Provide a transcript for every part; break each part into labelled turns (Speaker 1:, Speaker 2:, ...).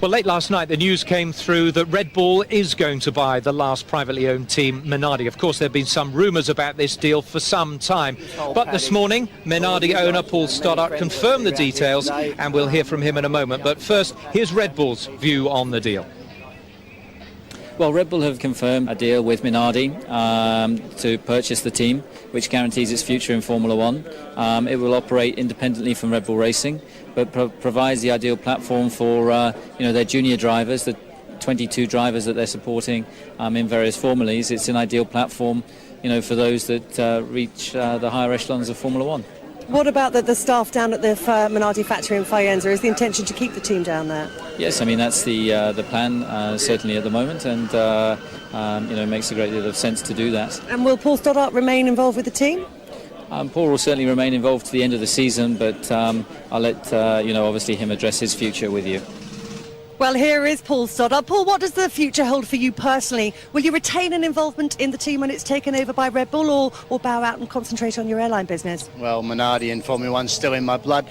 Speaker 1: Well, late last night the news came through that Red Bull is going to buy the last privately owned team, Minardi. Of course, there have been some rumours about this deal for some time. But this morning, Minardi owner Paul Stoddart confirmed the details, and we'll hear from him in a moment. But first, here's Red Bull's view on the deal.
Speaker 2: Well, Red Bull have confirmed a deal with Minardi to purchase the team, which guarantees its future in Formula One. It will operate independently from Red Bull Racing, but provides the ideal platform for their junior drivers, the 22 drivers that they're supporting in various formulas. It's an ideal platform, for those that reach the higher echelons of Formula One.
Speaker 3: What about the staff down at the Minardi factory in Faenza? Is the intention to keep the team down there?
Speaker 2: Yes, I mean that's the plan certainly at the moment, and it makes a great deal of sense to do that.
Speaker 3: And will Paul Stoddart remain involved with the team?
Speaker 2: Paul will certainly remain involved to the end of the season, but I'll let obviously him address his future with you.
Speaker 3: Well, here is Paul Stoddart. Paul, what does the future hold for you personally? Will you retain an involvement in the team when it's taken over by Red Bull, or bow out and concentrate on your airline business?
Speaker 4: Well, Minardi and Formula One's still in my blood.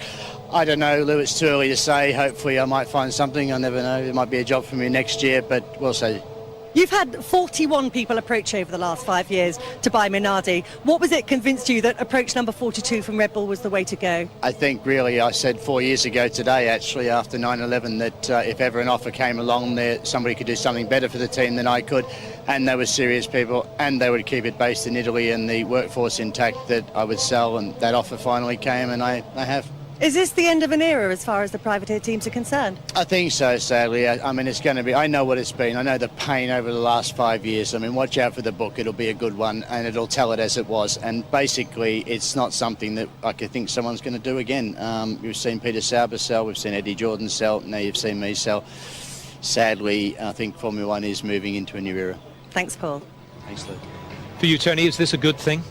Speaker 4: I don't know, Lou, it's too early to say. Hopefully I might find something. I never know. It might be a job for me next year, but we'll see.
Speaker 3: You've had 41 people approach over the last 5 years to buy Minardi. What was it convinced you that approach number 42 from Red Bull was the way to go?
Speaker 4: I think really I said 4 years ago today, actually, after 9/11, that if ever an offer came along there, somebody could do something better for the team than I could, and they were serious people, and they would keep it based in Italy and the workforce intact, that I would sell, and that offer finally came, and I have.
Speaker 3: Is this the end of an era as far as the privateer teams are concerned?
Speaker 4: I think so, sadly. I mean, it's going to be, I know what it's been. I know the pain over the last 5 years. I mean, watch out for the book. It'll be a good one, and it'll tell it as it was. And basically, it's not something that I could think someone's going to do again. We've seen Peter Sauber sell, we've seen Eddie Jordan sell, now you've seen me sell. Sadly, I think Formula One is moving into a new era.
Speaker 3: Thanks, Paul.
Speaker 4: Thanks, Lou.
Speaker 1: For you, Tony, is this a good thing?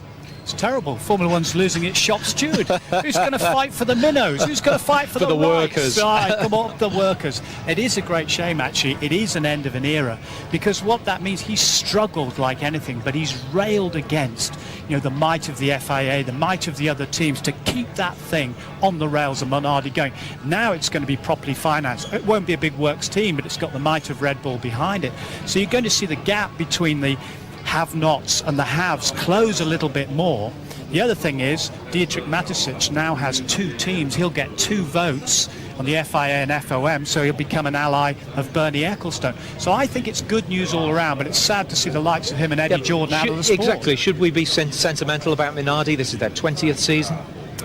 Speaker 5: It's terrible. Formula One's losing its shop steward. Who's going to fight for the minnows? Who's going to fight for the
Speaker 1: workers?
Speaker 5: Right, come on, the workers. It is a great shame, actually. It is an end of an era, because what that means, he's struggled like anything, but he's railed against, the might of the FIA, the might of the other teams to keep that thing on the rails of Minardi going. Now it's going to be properly financed. It won't be a big works team, but it's got the might of Red Bull behind it. So you're going to see the gap between the have-nots and the haves close a little bit more. The other thing is Dr Mateschitz now has 2 teams. He'll get 2 votes on the FIA and FOM, so he'll become an ally of Bernie Ecclestone. So I think it's good news all around, but it's sad to see the likes of him and Eddie Jordan out of the sport.
Speaker 1: Exactly. Should we be sentimental about Minardi? This is their 20th season.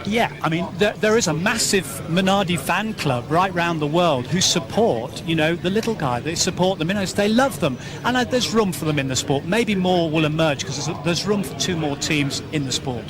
Speaker 5: Yeah, I mean, there is a massive Minardi fan club right round the world who support, the little guy. They support the minnows. They love them. And there's room for them in the sport. Maybe more will emerge because there's room for 2 more teams in the sport.